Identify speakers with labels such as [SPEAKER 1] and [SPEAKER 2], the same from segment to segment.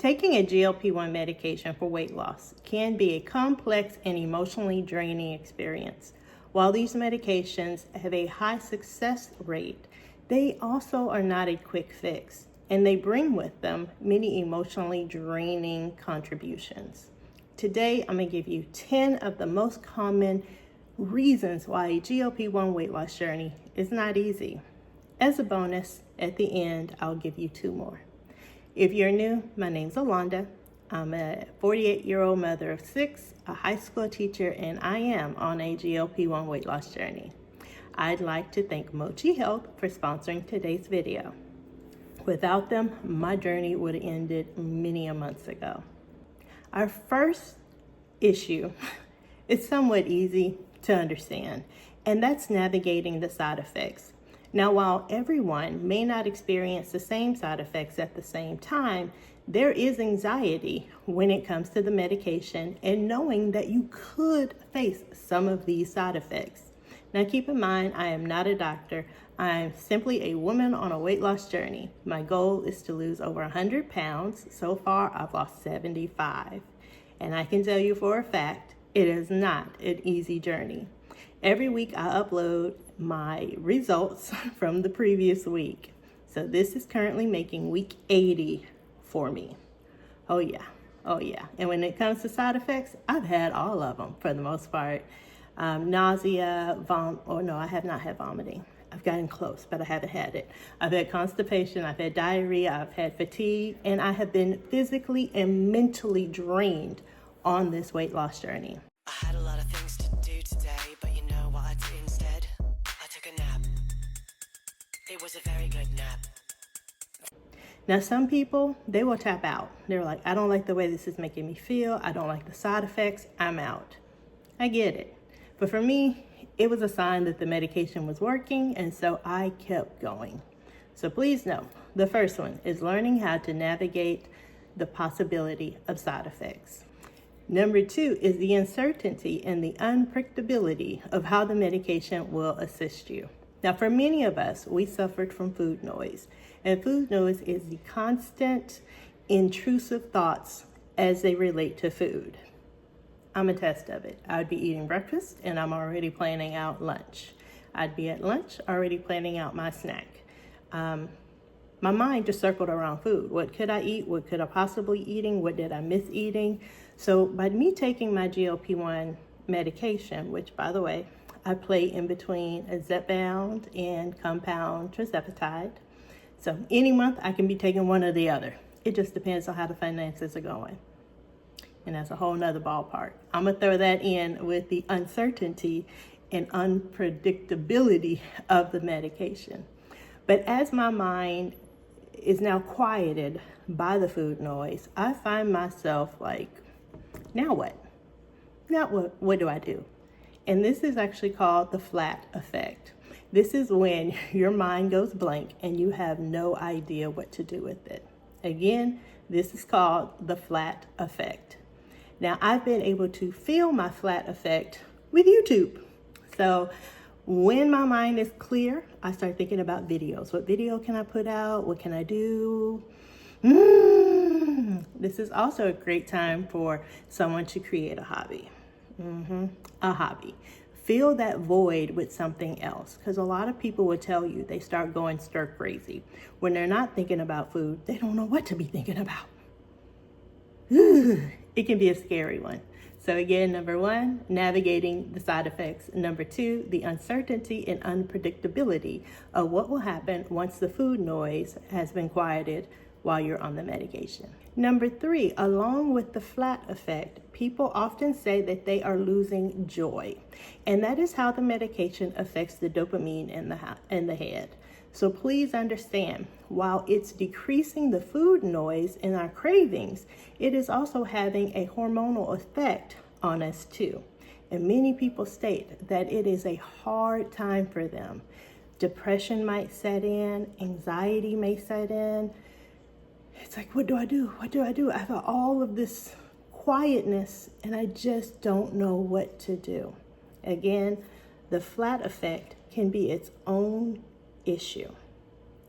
[SPEAKER 1] Taking a GLP-1 medication for weight loss can be a complex and emotionally draining experience. While these medications have a high success rate, they also are not a quick fix, and they bring with them many emotionally draining contributions. Today, I'm going to give you 10 of the most common reasons why a GLP-1 weight loss journey is not easy. As a bonus, at the end, I'll give you 2 more. If you're new, my name's Alonda. I'm a 48-year-old mother of 6, a high school teacher, and I am on a GLP-1 weight loss journey. I'd like to thank Mochi Health for sponsoring today's video. Without them, my journey would have ended many months ago. Our first issue is somewhat easy to understand, and that's navigating the side effects. Now, while everyone may not experience the same side effects at the same time, there is anxiety when it comes to the medication and knowing that you could face some of these side effects. Now, keep in mind, I am not a doctor. I'm simply a woman on a weight loss journey. My goal is to lose over 100 pounds. So far, I've lost 75. And I can tell you for a fact, it is not an easy journey. Every week I upload my results from the previous week. So this is currently making week 80 for me. Oh yeah. And when it comes to side effects, I've had all of them for the most part. Nausea, I have not had vomiting. I've gotten close, but I haven't had it. I've had constipation, I've had diarrhea, I've had fatigue, and I have been physically and mentally drained on this weight loss journey.
[SPEAKER 2] I had a lot of things to do today, but you know what I did instead? I took a nap. It was a very good nap.
[SPEAKER 1] Now, some people, they will tap out. They're like, I don't like the way this is making me feel. I don't like the side effects. I'm out. I get it. But for me, it was a sign that the medication was working, and so I kept going. So please know, the first one is learning how to navigate the possibility of side effects. Number 2 is the uncertainty and the unpredictability of how the medication will assist you. Now, for many of us, we suffered from food noise. And food noise is the constant, intrusive thoughts as they relate to food. I'm a test of it. I'd be eating breakfast and I'm already planning out lunch. I'd be at lunch already planning out my snack. My mind just circled around food. What could I eat? What could I possibly eating? What did I miss eating? So by me taking my GLP-1 medication, which by the way, I play in between a Zepbound and compound tirzepatide. So any month I can be taking one or the other. It just depends on how the finances are going. And that's a whole nother ballpark. I'm gonna throw that in with the uncertainty and unpredictability of the medication. But as my mind is now quieted by the food noise, I find myself like, now what? Now what do I do? And this is actually called the flat effect. This is when your mind goes blank and you have no idea what to do with it. Again, this is called the flat effect. Now, I've been able to feel my flat effect with YouTube. So when my mind is clear, I start thinking about videos. What video can I put out? What can I do? This is also a great time for someone to create a hobby. A hobby. Fill that void with something else. Because a lot of people will tell you they start going stir crazy. When they're not thinking about food, they don't know what to be thinking about. It can be a scary one. So again, number 1, navigating the side effects. Number 2, the uncertainty and unpredictability of what will happen once the food noise has been quieted while you're on the medication. Number 3, along with the flat effect, people often say that they are losing joy. And that is how the medication affects the dopamine in the head. So please understand, while it's decreasing the food noise and our cravings, it is also having a hormonal effect on us too. And many people state that it is a hard time for them. Depression might set in, anxiety may set in. It's like, what do I do? What do I do? I have all of this quietness and I just don't know what to do. Again, the flat effect can be its own issue.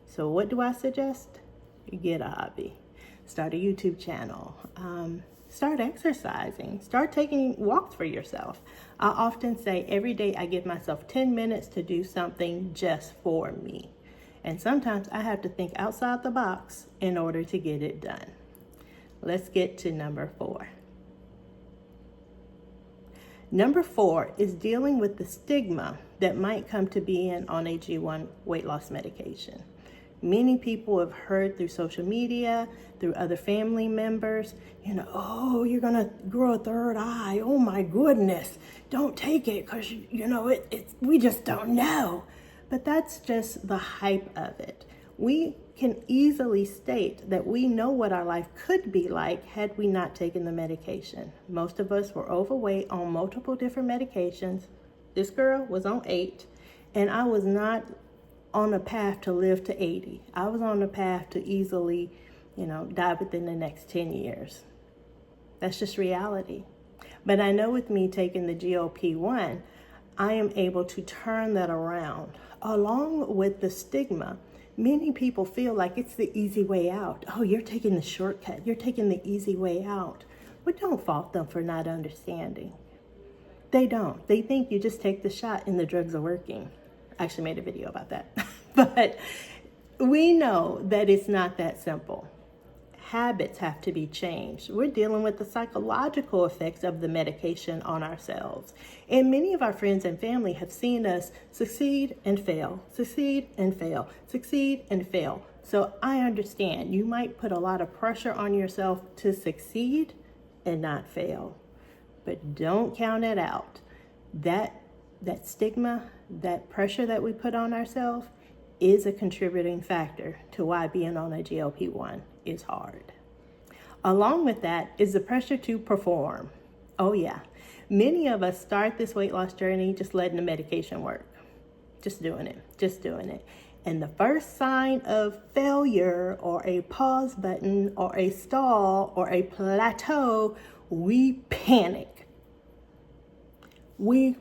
[SPEAKER 1] So what do I suggest? Get a hobby. start a YouTube channel, start exercising, start taking walks for yourself. I often say every day I give myself 10 minutes to do something just for me. And sometimes I have to think outside the box in order to get it done. Let's get to number 4. Number 4 is dealing with the stigma that might come to being on a G1 weight loss medication. Many people have heard through social media, through other family members, oh, you're going to grow a third eye. Oh my goodness, don't take it because, we just don't know. But that's just the hype of it. We can easily state that we know what our life could be like had we not taken the medication. Most of us were overweight on multiple different medications. This girl was on 8, and I was not on a path to live to 80. I was on a path to easily, die within the next 10 years. That's just reality. But I know with me taking the GLP-1, I am able to turn that around. Along with the stigma, many people feel like it's the easy way out. Oh, you're taking the shortcut. You're taking the easy way out. But don't fault them for not understanding. They don't. They think you just take the shot and the drugs are working. I actually made a video about that. But we know that it's not that simple. Habits have to be changed. We're dealing with the psychological effects of the medication on ourselves. And many of our friends and family have seen us succeed and fail, succeed and fail, succeed and fail. So I understand you might put a lot of pressure on yourself to succeed and not fail. But don't count it out. That stigma, that pressure that we put on ourselves is a contributing factor to why being on a GLP-1 is hard. Along with that is the pressure to perform. Oh yeah, many of us start this weight loss journey just letting the medication work. Just doing it. And the first sign of failure or a pause button or a stall or a plateau, we panic. We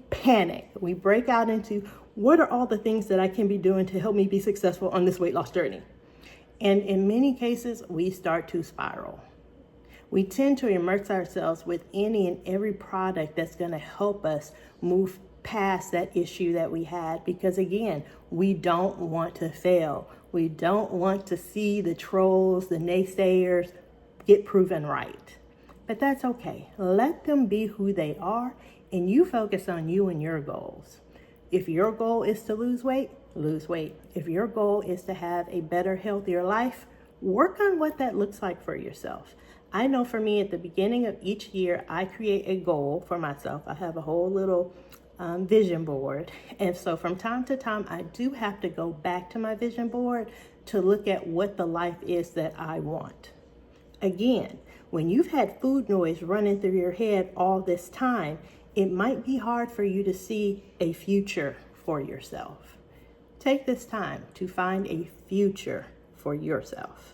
[SPEAKER 1] break out into, what are all the things that I can be doing to help me be successful on this weight loss journey? And in many cases, we start to spiral. We tend to immerse ourselves with any and every product that's going to help us move past that issue that we had, because again, we don't want to fail. We don't want to see the trolls, the naysayers get proven right. But that's okay. Let them be who they are, and you focus on you and your goals. If your goal is to lose weight, lose weight. If your goal is to have a better, healthier life, work on what that looks like for yourself. I know for me, at the beginning of each year, I create a goal for myself. I have a whole little vision board. And so from time to time, I do have to go back to my vision board to look at what the life is that I want. Again, when you've had food noise running through your head all this time, it might be hard for you to see a future for yourself. Take this time to find a future for yourself.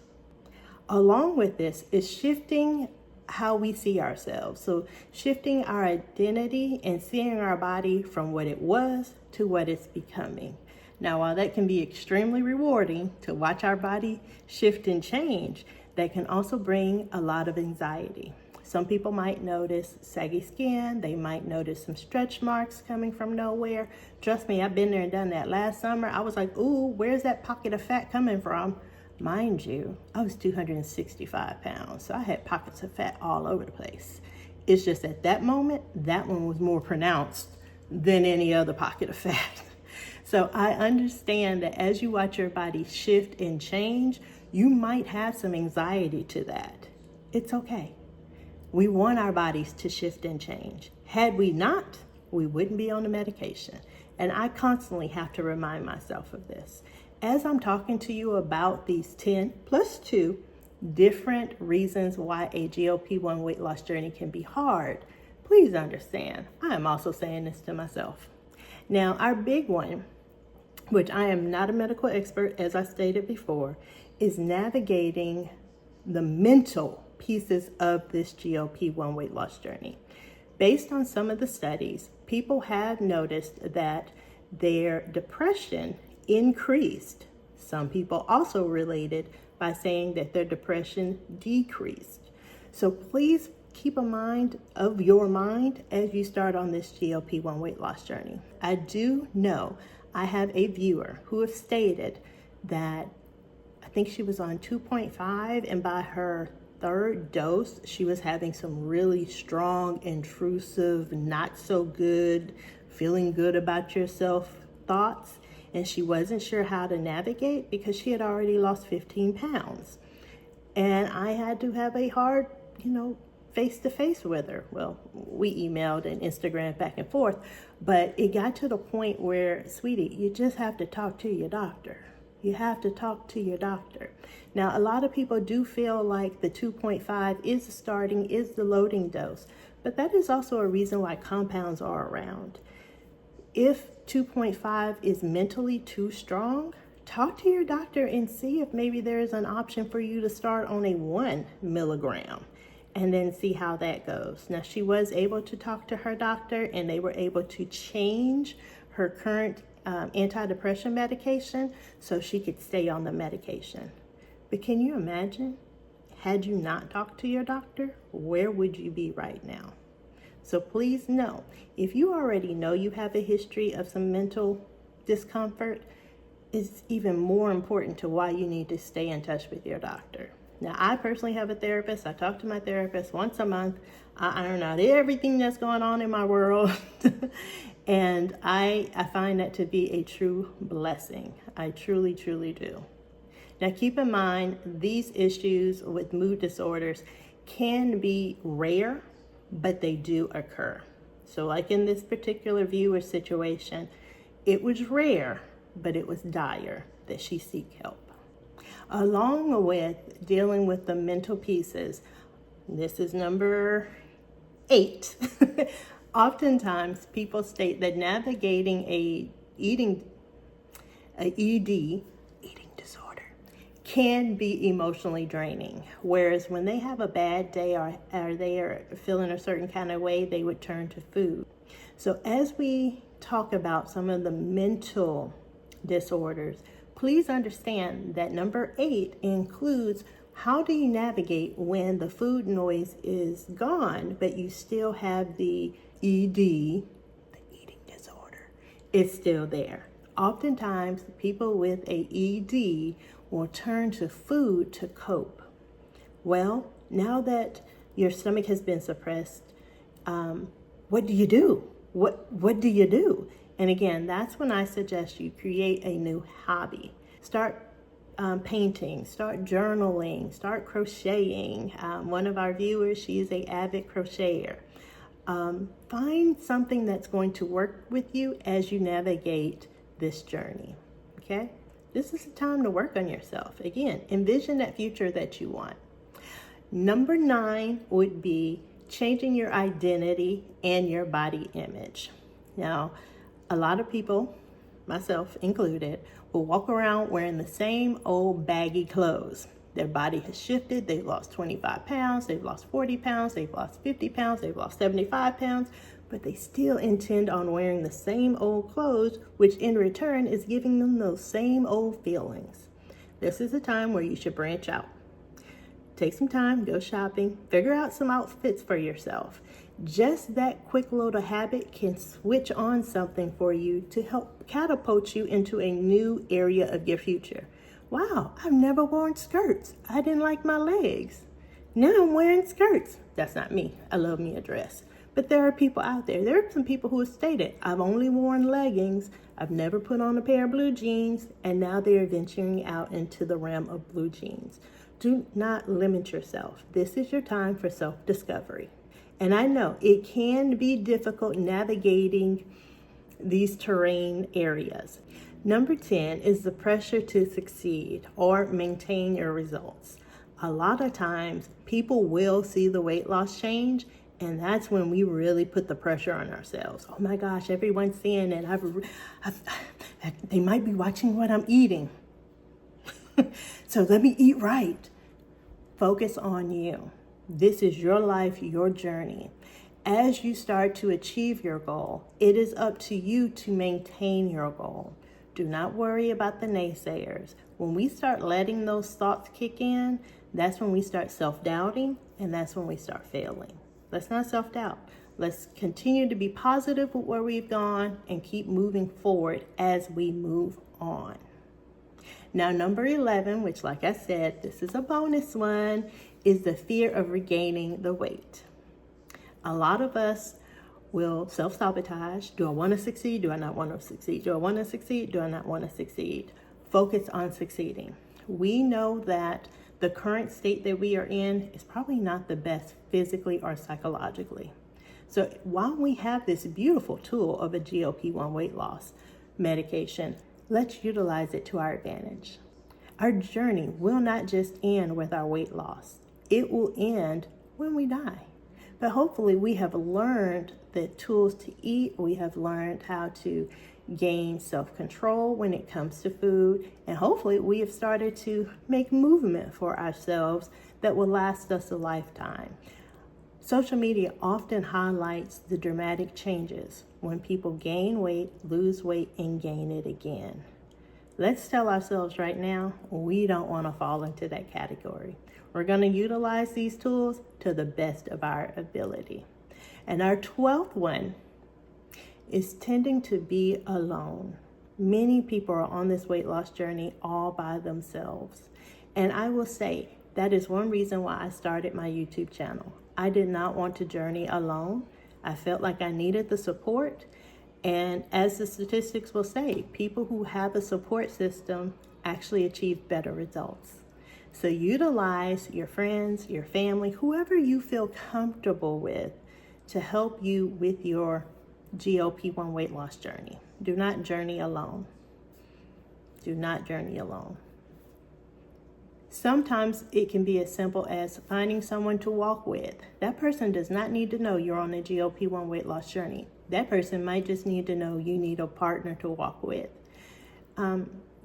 [SPEAKER 1] Along with this is shifting how we see ourselves. So shifting our identity and seeing our body from what it was to what it's becoming. Now, while that can be extremely rewarding to watch our body shift and change, that can also bring a lot of anxiety. Some people might notice saggy skin. They might notice some stretch marks coming from nowhere. Trust me, I've been there and done that. Last summer, I was like, ooh, where's that pocket of fat coming from? Mind you, I was 265 pounds, so I had pockets of fat all over the place. It's just at that moment, that one was more pronounced than any other pocket of fat. So I understand that as you watch your body shift and change, you might have some anxiety to that. It's okay. We want our bodies to shift and change. Had we not, we wouldn't be on the medication. And I constantly have to remind myself of this. As I'm talking to you about these 10 plus 2 different reasons why a GLP-1 weight loss journey can be hard, please understand, I am also saying this to myself. Now, our big one, which I am not a medical expert, as I stated before, is navigating the mental pieces of this GLP-1 weight loss journey. Based on some of the studies, people have noticed that their depression increased. Some people also related by saying that their depression decreased. So please keep a mind of your mind as you start on this GLP-1 weight loss journey. I do know I have a viewer who has stated that I think she was on 2.5, and by her third dose, she was having some really strong, intrusive, not so good, feeling good about yourself thoughts, and she wasn't sure how to navigate because she had already lost 15 pounds. And I had to have a hard, face-to-face with her. Well, we emailed and Instagram back and forth, but it got to the point where, sweetie, you just have to talk to your doctor. You have to talk to your doctor. Now, a lot of people do feel like the 2.5 is the loading dose, but that is also a reason why compounds are around. If 2.5 is mentally too strong, talk to your doctor and see if maybe there is an option for you to start on a 1 milligram and then see how that goes. Now, she was able to talk to her doctor and they were able to change her current antidepressant medication so she could stay on the medication. But can you imagine, had you not talked to your doctor, where would you be right now? So please know, if you already know you have a history of some mental discomfort, it's even more important to why you need to stay in touch with your doctor. Now, I personally have a therapist. I talk to my therapist once a month. I iron out everything that's going on in my world. And I find that to be a true blessing. I truly, truly do. Now, keep in mind, these issues with mood disorders can be rare, but they do occur. So like in this particular viewer situation, it was rare, but it was dire that she seek help. Along with dealing with the mental pieces, this is number 8. Oftentimes, people state that navigating a ED, eating disorder, can be emotionally draining. Whereas when they have a bad day or they are feeling a certain kind of way, they would turn to food. So as we talk about some of the mental disorders, please understand that number 8 includes how do you navigate when the food noise is gone, but you still have the ED, the eating disorder, is still there. Oftentimes, people with a ED will turn to food to cope. Well, now that your stomach has been suppressed, what do you do? What do you do? And again, that's when I suggest you create a new hobby. Start painting, start journaling, start crocheting. One of our viewers, she's an avid crocheter. Find something that's going to work with you as you navigate this journey, okay? This is the time to work on yourself. Again, envision that future that you want. Number 9 would be changing your identity and your body image. Now, a lot of people, myself included, will walk around wearing the same old baggy clothes. Their body has shifted. They've lost 25 pounds. They've lost 40 pounds. They've lost 50 pounds. They've lost 75 pounds. But they still intend on wearing the same old clothes, which in return is giving them those same old feelings. This is a time where you should branch out. Take some time, go shopping, figure out some outfits for yourself. Just that quick little habit can switch on something for you to help catapult you into a new area of your future. Wow, I've never worn skirts. I didn't like my legs. Now I'm wearing skirts. That's not me. I love me a dress. But there are people out there. There are some people who have stated, I've only worn leggings. I've never put on a pair of blue jeans. And now they're venturing out into the realm of blue jeans. Do not limit yourself. This is your time for self-discovery. And I know it can be difficult navigating these terrain areas. Number 10 is the pressure to succeed or maintain your results. A lot of times people will see the weight loss change, and that's when we really put the pressure on ourselves. Oh my gosh, everyone's seeing it. They might be watching what I'm eating. So let me eat right. Focus on you. This is your life, your journey. As you start to achieve your goal, it is up to you to maintain your goal. Do not worry about the naysayers. when we start letting those thoughts kick in, that's when we start self-doubting, and that's when we start failing. Let's not self-doubt. Let's continue to be positive with where we've gone and keep moving forward as we move on. Now, number 11, which like I said, this is a bonus one, is the fear of regaining the weight. A lot of us will self-sabotage. Do I want to succeed? Do I not want to succeed? Do I want to succeed? Do I not want to succeed? Focus on succeeding. We know that the current state that we are in is probably not the best physically or psychologically. So while we have this beautiful tool of a GLP-1 weight loss medication, let's utilize it to our advantage. Our journey will not just end with our weight loss. It will end when we die. But hopefully we have learned the tools to eat. We have learned how to gain self-control when it comes to food. And hopefully we have started to make movement for ourselves that will last us a lifetime. Social media often highlights the dramatic changes when people gain weight, lose weight, and gain it again. Let's tell ourselves right now, we don't want to fall into that category. We're going to utilize these tools to the best of our ability. And our 12th one is tending to be alone. Many people are on this weight loss journey all by themselves. And I will say that is one reason why I started my YouTube channel. I did not want to journey alone. I felt like I needed the support. And as the statistics will say, people who have a support system actually achieve better results. So utilize your friends, your family, whoever you feel comfortable with to help you with your GLP-1 weight loss journey. Do not journey alone. Do not journey alone. Sometimes it can be as simple as finding someone to walk with. That person does not need to know you're on a GLP-1 weight loss journey. That person might just need to know you need a partner to walk with.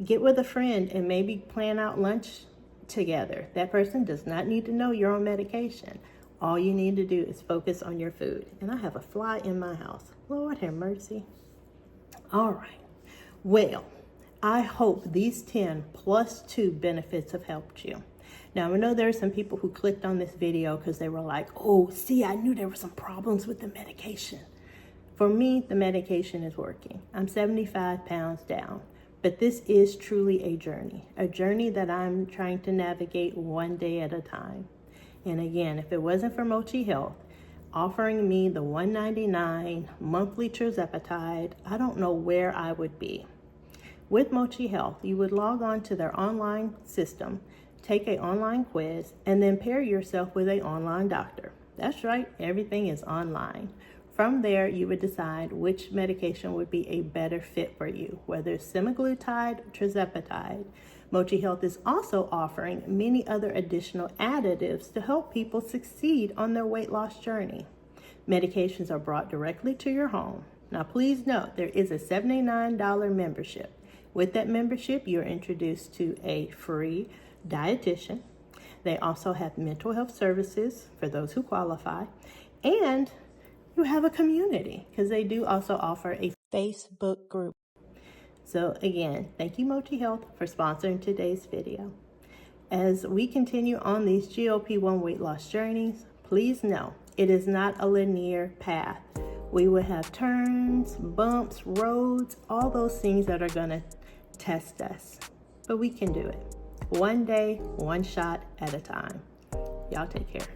[SPEAKER 1] Get with a friend and maybe plan out lunch together. That person does not need to know you're on medication. All you need to do is focus on your food. And I have a fly in my house. Lord have mercy. All right. Well, I hope these 10 plus 2 benefits have helped you. Now, I know there are some people who clicked on this video because they were like, oh, see, I knew there were some problems with the medication. For me, the medication is working. I'm 75 pounds down, but this is truly a journey that I'm trying to navigate one day at a time. And again, if it wasn't for Mochi Health offering me the $199 monthly tirzepatide, I don't know where I would be. With Mochi Health, you would log on to their online system, take an online quiz, and then pair yourself with an online doctor. That's right, everything is online. From there, you would decide which medication would be a better fit for you, whether it's semaglutide or tirzepatide. Mochi Health is also offering many other additional additives to help people succeed on their weight loss journey. Medications are brought directly to your home. Now, please note, there is a $79 membership. With that membership, you're introduced to a free dietitian. They also have mental health services for those who qualify. And you have a community because they do also offer a Facebook group. So again, thank you Mochi Health for sponsoring today's video. As we continue on these GLP-1 weight loss journeys, please know it is not a linear path. We will have turns, bumps, roads, all those things that are going to test us. But we can do it. One day, one shot at a time. Y'all take care.